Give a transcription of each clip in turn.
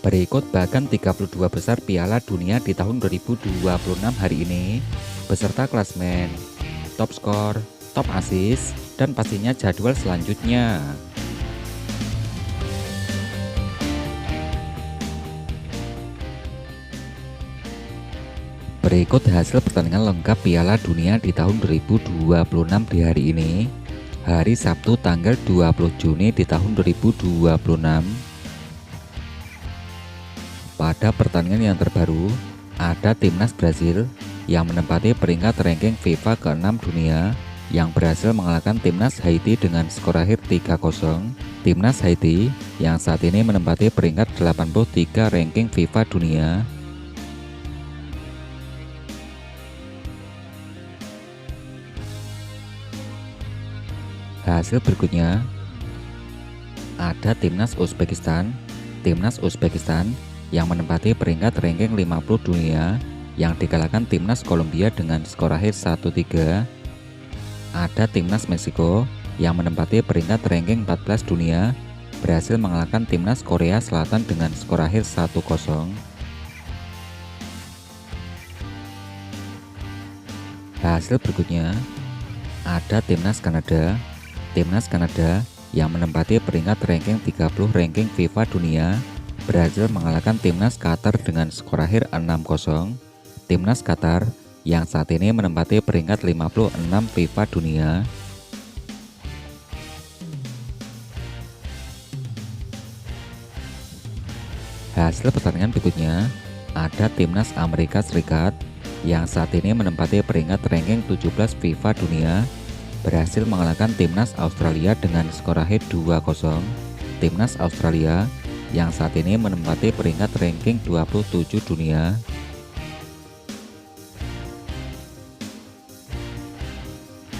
Berikut bahkan 32 besar Piala Dunia di tahun 2026 hari ini, beserta klasmen, top skor, top assist, dan pastinya jadwal selanjutnya. Berikut hasil pertandingan lengkap Piala Dunia di tahun 2026 di hari ini, hari Sabtu tanggal 20 Juni di tahun 2026. Pada pertandingan yang terbaru, ada timnas Brasil yang menempati peringkat ranking FIFA ke-6 dunia yang berhasil mengalahkan timnas Haiti dengan skor akhir 3-0. Timnas Haiti yang saat ini menempati peringkat 83 ranking FIFA dunia. Hasil berikutnya ada timnas Uzbekistan. Timnas Uzbekistan yang menempati peringkat ranking 50 dunia yang dikalahkan timnas Kolombia dengan skor akhir 1-3. Ada timnas Meksiko yang menempati peringkat ranking 14 dunia berhasil mengalahkan timnas Korea Selatan dengan skor akhir 1-0. Hasil berikutnya ada timnas Kanada. Timnas Kanada yang menempati peringkat ranking 30 ranking FIFA dunia berhasil mengalahkan timnas Qatar dengan skor akhir 6-0. Timnas Qatar yang saat ini menempati peringkat 56 FIFA dunia. Hasil pertandingan berikutnya ada timnas Amerika Serikat yang saat ini menempati peringkat ranking 17 FIFA dunia berhasil mengalahkan timnas Australia dengan skor akhir 2-0. Timnas Australia yang saat ini menempati peringkat ranking 27 dunia.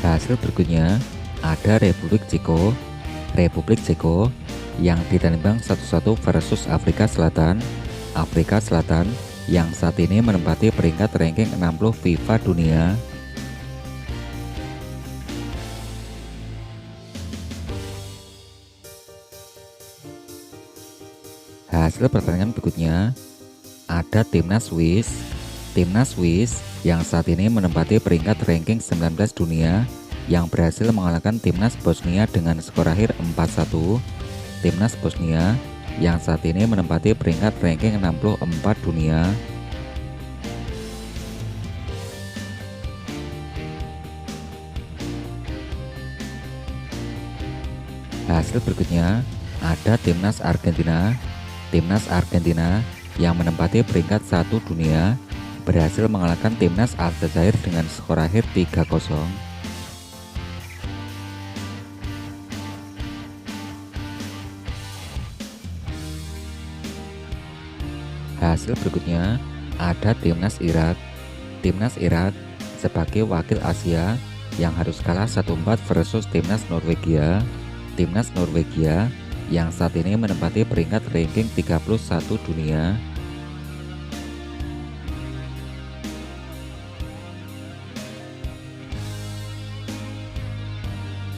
Hasil berikutnya ada Republik Ceko. Republik Ceko yang ditandingkan 1-1 versus Afrika Selatan. Afrika Selatan yang saat ini menempati peringkat ranking 60 FIFA dunia. Hasil pertandingan berikutnya ada timnas Swiss. Timnas Swiss yang saat ini menempati peringkat ranking 19 dunia yang berhasil mengalahkan timnas Bosnia dengan skor akhir 4-1. Timnas Bosnia yang saat ini menempati peringkat ranking 64 dunia. Hasil berikutnya ada timnas Argentina. Timnas Argentina yang menempati peringkat 1 dunia berhasil mengalahkan timnas Aljazair dengan skor akhir 3-0. Hasil berikutnya ada timnas Irak. Timnas Irak sebagai wakil Asia yang harus kalah 1-4 versus timnas Norwegia. Timnas Norwegia yang saat ini menempati peringkat ranking 31 dunia.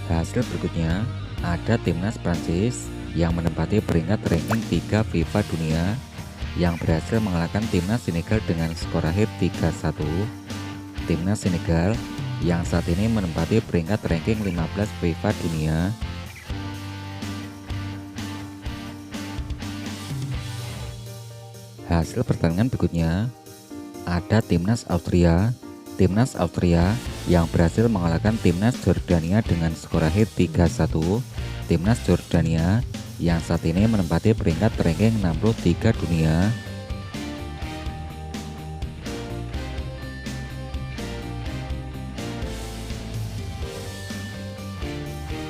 Hasil berikutnya ada timnas Prancis yang menempati peringkat ranking 3 FIFA dunia yang berhasil mengalahkan timnas Senegal dengan skor akhir 3-1. Timnas Senegal yang saat ini menempati peringkat ranking 15 FIFA dunia. Hasil pertandingan berikutnya ada timnas Austria. Timnas Austria yang berhasil mengalahkan timnas Jordania dengan skor akhir 3-1. Timnas Jordania yang saat ini menempati peringkat ranking 63 dunia.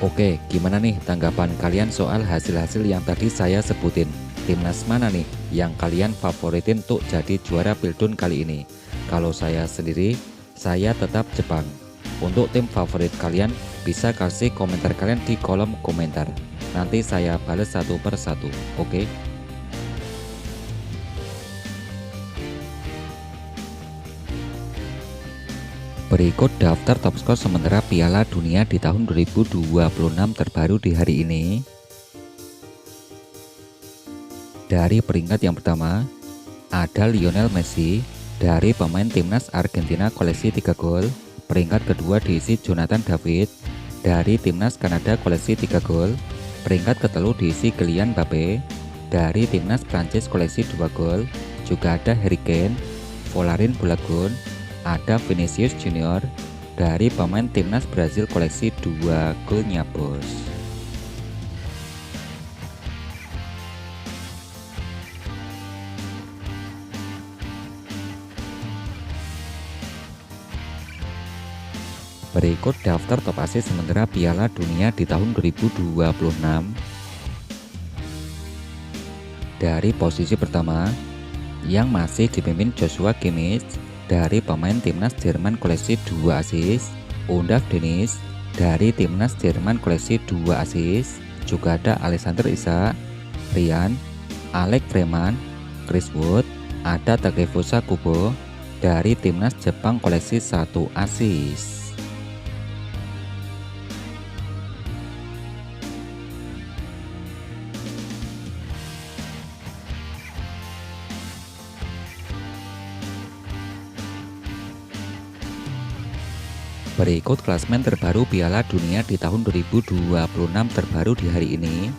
Oke, gimana nih tanggapan kalian soal hasil-hasil yang tadi saya sebutin? Timnas mana nih yang kalian favoritin untuk jadi juara Pildun kali ini? Kalau saya sendiri, saya tetap Jepang. Untuk tim favorit kalian, bisa kasih komentar kalian di kolom komentar. Nanti saya balas satu per satu, oke? Berikut daftar top skor sementara Piala Dunia di tahun 2026 terbaru di hari ini. Dari peringkat yang pertama, ada Lionel Messi dari pemain timnas Argentina koleksi 3 gol. Peringkat kedua diisi Jonathan David dari timnas Kanada koleksi 3 gol. Peringkat ketelu diisi Kylian Mbappe dari timnas Prancis koleksi 2 gol. Juga ada Harry Kane, Folarin Balogun, ada Vinicius Junior dari pemain timnas Brazil koleksi 2 golnya bos. Berikut daftar top assist sementara Piala Dunia di tahun 2026. Dari posisi pertama, yang masih dipimpin Joshua Kimmich dari pemain timnas Jerman koleksi 2 assist, Undav Dennis dari timnas Jerman koleksi 2 assist, juga ada Alexander Isak, Rian, Alex Freeman, Chris Wood, ada Takefusa Kubo dari timnas Jepang koleksi 1 assist. Berikut klasmen terbaru Piala Dunia di tahun 2026 terbaru di hari ini.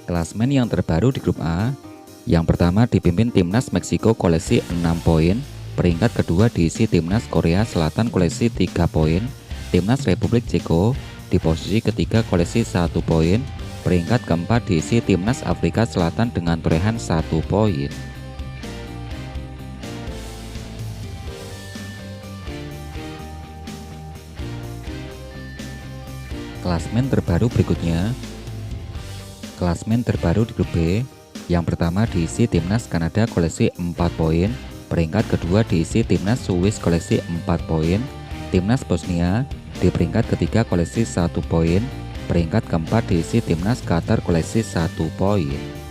Klasmen yang terbaru di grup A. Yang pertama dipimpin timnas Meksiko koleksi 6 poin. Peringkat kedua diisi timnas Korea Selatan koleksi 3 poin. Timnas Republik Ceko di posisi ketiga koleksi 1 poin. Peringkat keempat diisi timnas Afrika Selatan dengan torehan 1 poin. Klasmen terbaru berikutnya. Klasmen terbaru di grup B. Yang pertama diisi timnas Kanada koleksi 4 poin. Peringkat kedua diisi timnas Swiss koleksi 4 poin. Timnas Bosnia di peringkat ketiga koleksi 1 poin. Peringkat keempat diisi timnas Qatar koleksi 1 poin.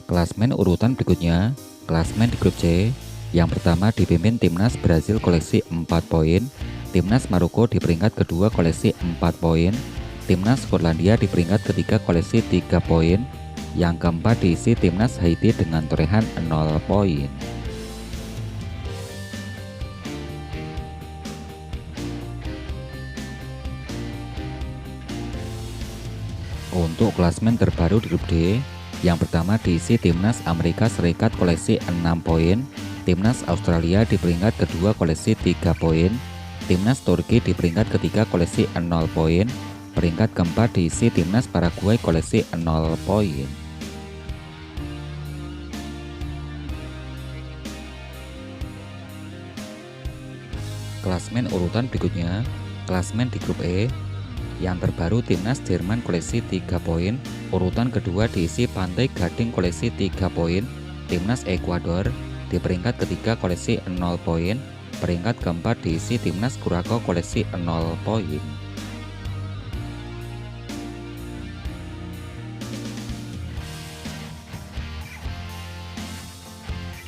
Klasmen urutan berikutnya. Klasmen di grup C. Yang pertama dipimpin timnas Brazil koleksi 4 poin. Timnas Maroko di peringkat kedua koleksi 4 poin. Timnas Skotlandia di peringkat ketiga koleksi 3 poin. Yang keempat diisi timnas Haiti dengan torehan 0 poin. Untuk klasmen terbaru di grup D, yang pertama diisi timnas Amerika Serikat koleksi 6 poin, timnas Australia di peringkat kedua koleksi 3 poin, timnas Turki di peringkat ketiga koleksi 0 poin, peringkat keempat diisi timnas Paraguay koleksi 0 poin. Klasmen urutan berikutnya. Klasmen di grup E. Yang terbaru timnas Jerman koleksi 3 poin. Urutan kedua diisi Pantai Gading koleksi 3 poin. Timnas Ekuador di peringkat ketiga koleksi 0 poin. Peringkat keempat diisi timnas Curacao koleksi 0 poin.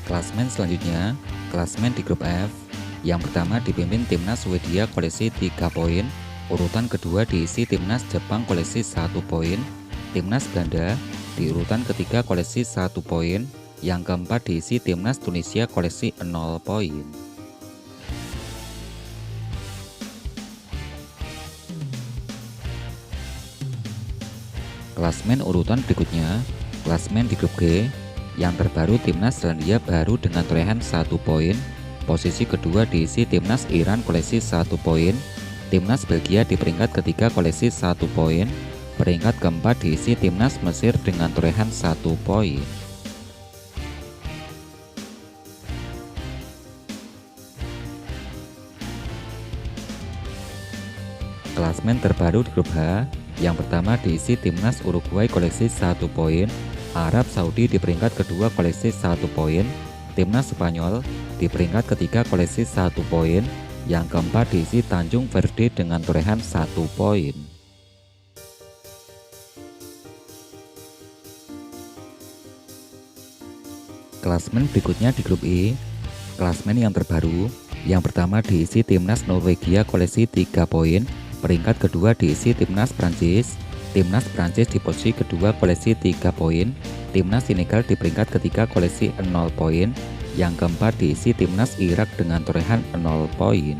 Klasmen selanjutnya. Klasmen di grup F. Yang pertama dipimpin timnas Swedia koleksi 3 poin. Urutan kedua diisi timnas Jepang koleksi 1 poin. Timnas Belanda di urutan ketiga koleksi 1 poin. Yang keempat diisi timnas Tunisia koleksi 0 poin. Klasmen urutan berikutnya. Klasmen di grup G. Yang terbaru timnas Selandia Baru dengan torehan 1 poin. Posisi kedua diisi timnas Iran koleksi 1 poin. Timnas Belgia di peringkat ketiga koleksi 1 poin. Peringkat keempat diisi timnas Mesir dengan torehan 1 poin. Klasmen terbaru di grup H. Yang pertama diisi timnas Uruguay koleksi 1 poin. Arab Saudi di peringkat kedua koleksi 1 poin. Timnas Spanyol di peringkat ketiga koleksi 1 poin. Yang keempat diisi Tanjung Verde dengan torehan 1 poin. Klasemen berikutnya di grup E. Klasemen yang terbaru, yang pertama diisi timnas Norwegia koleksi 3 poin, peringkat kedua diisi timnas Prancis. Timnas Prancis di posisi kedua koleksi 3 poin, timnas Senegal di peringkat ketiga koleksi 0 poin, yang keempat diisi timnas Irak dengan torehan 0 poin.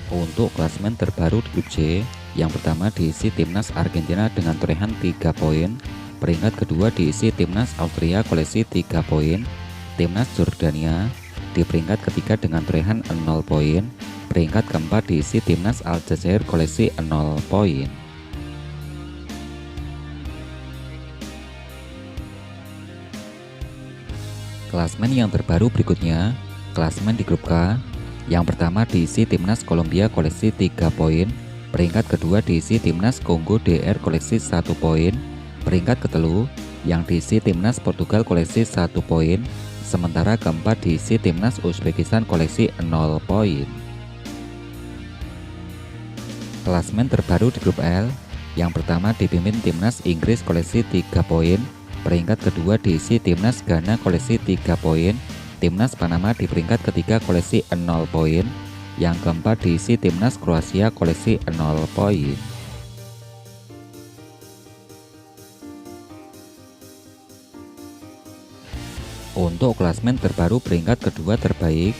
Untuk klasemen terbaru di grup C, yang pertama diisi timnas Argentina dengan torehan 3 poin, peringkat kedua diisi timnas Austria koleksi 3 poin, timnas Jordania di peringkat ketiga dengan torehan 0 poin, peringkat keempat diisi timnas Aljazair koleksi 0 poin. Klasemen yang terbaru berikutnya, klasemen di grup K. Yang pertama diisi timnas Kolombia koleksi 3 poin, peringkat kedua diisi timnas Kongo DR koleksi 1 poin, peringkat ketelu yang diisi timnas Portugal koleksi 1 poin, sementara keempat diisi timnas Uzbekistan koleksi 0 poin. Klasemen terbaru di grup L, yang pertama dipimpin timnas Inggris koleksi 3 poin, peringkat kedua diisi timnas Ghana koleksi 3 poin, timnas Panama di peringkat ketiga koleksi 0 poin, yang keempat diisi timnas Kroasia koleksi 0 poin. Untuk klasemen terbaru peringkat kedua terbaik,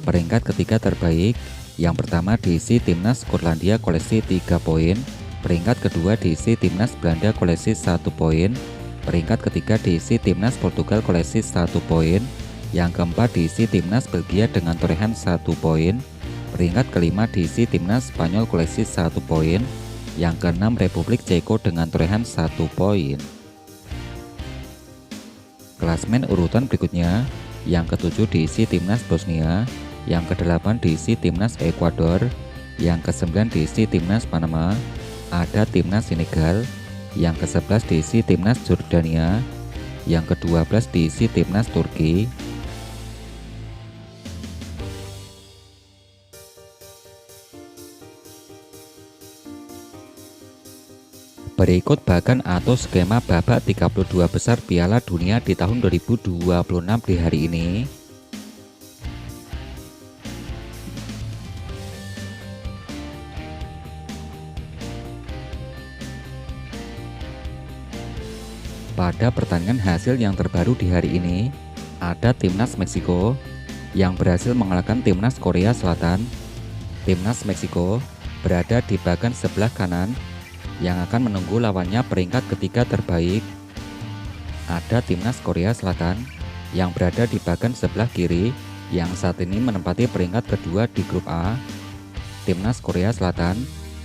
peringkat ketiga terbaik, yang pertama diisi timnas Skotlandia koleksi 3 poin, peringkat kedua diisi timnas Belanda koleksi 1 poin, peringkat ketiga diisi timnas Portugal koleksi 1 poin, yang keempat diisi timnas Belgia dengan torehan 1 poin, peringkat kelima diisi timnas Spanyol koleksi 1 poin, yang keenam Republik Ceko dengan torehan 1 poin. Klasemen urutan berikutnya, yang ketujuh diisi timnas Bosnia, yang kedelapan diisi timnas Ekuador, yang kesembilan diisi timnas Panama, ada timnas Senegal, yang ke-11 diisi timnas Jordania, yang ke-12 diisi timnas Turki, berikut bahkan atau skema babak 32 besar Piala Dunia di tahun 2026 di hari ini. Pada pertandingan hasil yang terbaru di hari ini, ada timnas Meksiko yang berhasil mengalahkan timnas Korea Selatan. Timnas Meksiko berada di bagian sebelah kanan yang akan menunggu lawannya peringkat ketiga terbaik. Ada timnas Korea Selatan yang berada di bagian sebelah kiri yang saat ini menempati peringkat kedua di grup A. Timnas Korea Selatan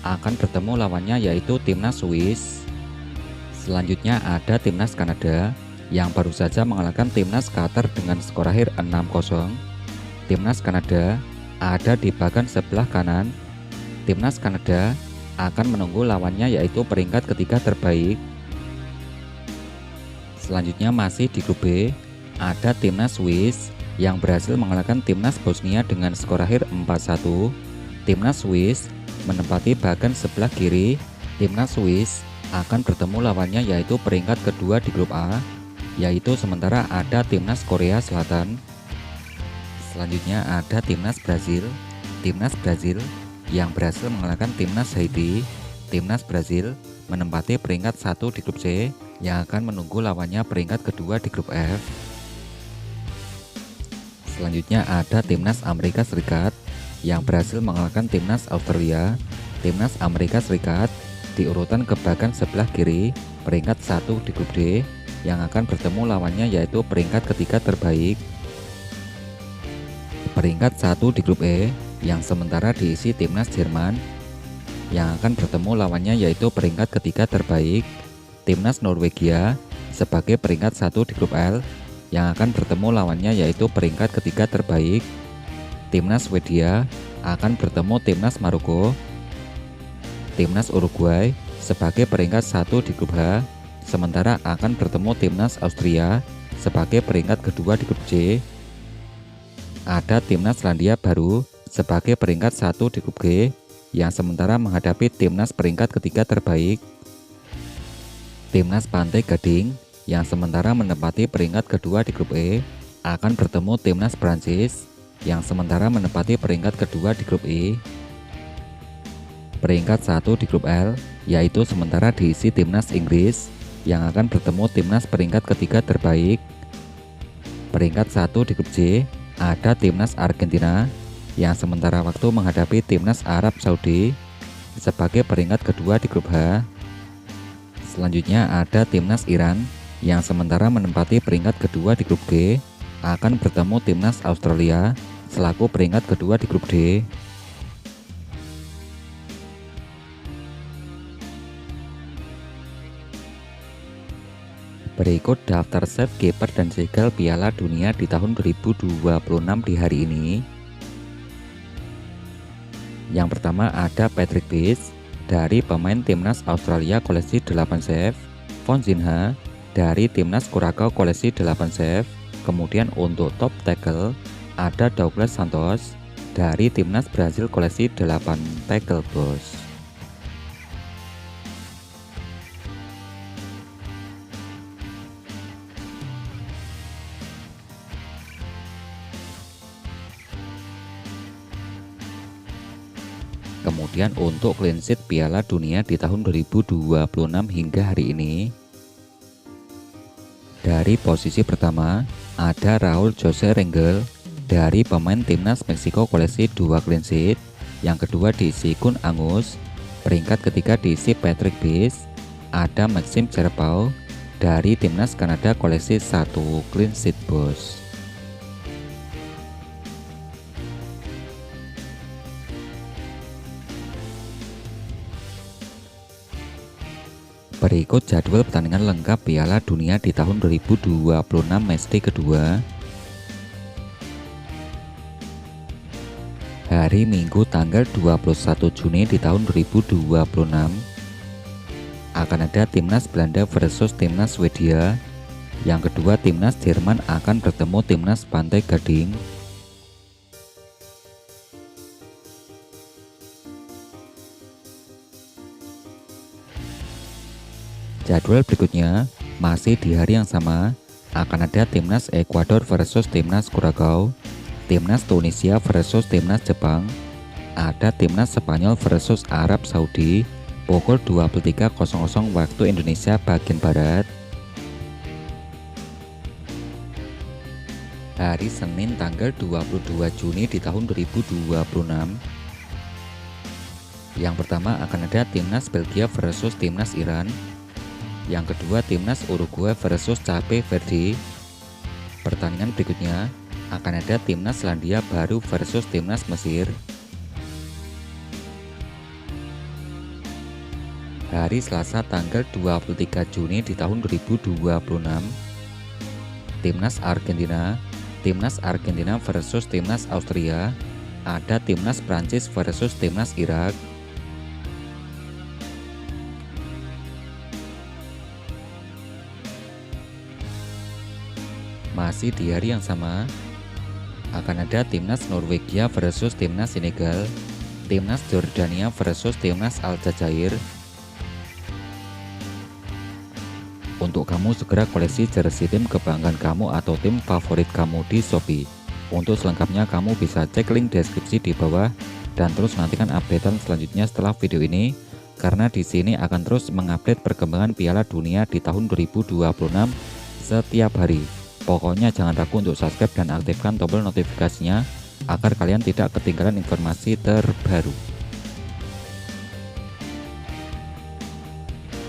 akan bertemu lawannya yaitu timnas Swiss. Selanjutnya ada timnas Kanada yang baru saja mengalahkan timnas Qatar dengan skor akhir 6-0. Timnas Kanada ada di bagian sebelah kanan. Timnas Kanada akan menunggu lawannya yaitu peringkat ketiga terbaik. Selanjutnya masih di grup B, ada timnas Swiss yang berhasil mengalahkan timnas Bosnia dengan skor akhir 4-1. Timnas Swiss menempati bagian sebelah kiri. Timnas Swiss akan bertemu lawannya yaitu peringkat kedua di grup A, yaitu sementara ada timnas Korea Selatan. Selanjutnya ada timnas Brazil. Timnas Brazil yang berhasil mengalahkan timnas Haiti. Timnas Brazil menempati peringkat 1 di grup C yang akan menunggu lawannya peringkat kedua di grup F. Selanjutnya ada timnas Amerika Serikat yang berhasil mengalahkan timnas Australia. Timnas Amerika Serikat di urutan ke bagian sebelah kiri peringkat 1 di grup D yang akan bertemu lawannya yaitu peringkat ketiga terbaik. Peringkat 1 di grup E yang sementara diisi timnas Jerman yang akan bertemu lawannya yaitu peringkat ketiga terbaik. Timnas Norwegia sebagai peringkat 1 di grup L yang akan bertemu lawannya yaitu peringkat ketiga terbaik. Timnas Swedia akan bertemu timnas Maroko. Timnas Uruguay sebagai peringkat 1 di grup H sementara akan bertemu timnas Austria sebagai peringkat kedua di grup C. Ada timnas Selandia Baru sebagai peringkat 1 di grup G yang sementara menghadapi timnas peringkat ketiga terbaik. Timnas Pantai Gading yang sementara menempati peringkat kedua di grup E akan bertemu Timnas Prancis yang sementara menempati peringkat kedua di grup E. Peringkat 1 di grup L yaitu sementara diisi Timnas Inggris yang akan bertemu Timnas peringkat ketiga terbaik. Peringkat 1 di grup J ada Timnas Argentina yang sementara waktu menghadapi Timnas Arab Saudi sebagai peringkat kedua di grup H. Selanjutnya ada Timnas Iran yang sementara menempati peringkat kedua di grup G akan bertemu Timnas Australia selaku peringkat kedua di grup D. Berikut daftar save kiper dan segel Piala Dunia di tahun 2026 di hari ini. Yang pertama ada Patrick Base dari pemain Timnas Australia koleksi 8 save, Von Zinha dari Timnas Curaçao koleksi 8 save. Kemudian untuk top tackle ada Douglas Santos dari Timnas Brasil koleksi 8 tackle bos. Kemudian untuk clean sheet Piala Dunia di tahun 2026 hingga hari ini. Dari posisi pertama ada Raul Jose Rengel dari pemain Timnas Meksiko koleksi 2 clean sheet. Yang kedua diisi Kun Angus. Peringkat ketiga diisi Patrick Base. Ada Maxime Cherpau dari Timnas Kanada koleksi 1 clean sheet bos. Berikut jadwal pertandingan lengkap Piala Dunia di tahun 2026 matchday kedua. Hari Minggu tanggal 21 Juni di tahun 2026 akan ada Timnas Belanda versus Timnas Swedia. Yang kedua Timnas Jerman akan bertemu Timnas Pantai Gading. Jadwal berikutnya masih di hari yang sama akan ada Timnas Ekuador versus Timnas Curaçao, Timnas Tunisia versus Timnas Jepang, ada Timnas Spanyol versus Arab Saudi pukul 23.00 waktu Indonesia bagian Barat. Hari Senin tanggal 22 Juni di tahun 2026. Yang pertama akan ada Timnas Belgia versus Timnas Iran. Yang kedua Timnas Uruguay versus Cape Verde. Pertandingan berikutnya akan ada Timnas Selandia Baru versus Timnas Mesir. Hari Selasa tanggal 23 Juni di tahun 2026. Timnas Argentina versus Timnas Austria. Ada Timnas Prancis versus Timnas Irak. Masih di hari yang sama akan ada Timnas Norwegia versus Timnas Senegal, Timnas Jordania versus Timnas Aljazair. Untuk kamu segera koleksi jersey tim kebanggaan kamu atau tim favorit kamu di Shopee. Untuk selengkapnya kamu bisa cek link deskripsi di bawah dan terus nantikan updatean selanjutnya setelah video ini, karena di sini akan terus mengupdate perkembangan Piala Dunia di tahun 2026 setiap hari. Pokoknya jangan ragu untuk subscribe dan aktifkan tombol notifikasinya agar kalian tidak ketinggalan informasi terbaru.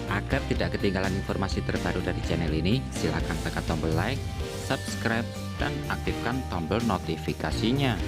Agar tidak ketinggalan informasi terbaru dari channel ini, silakan tekan tombol like, subscribe, dan aktifkan tombol notifikasinya.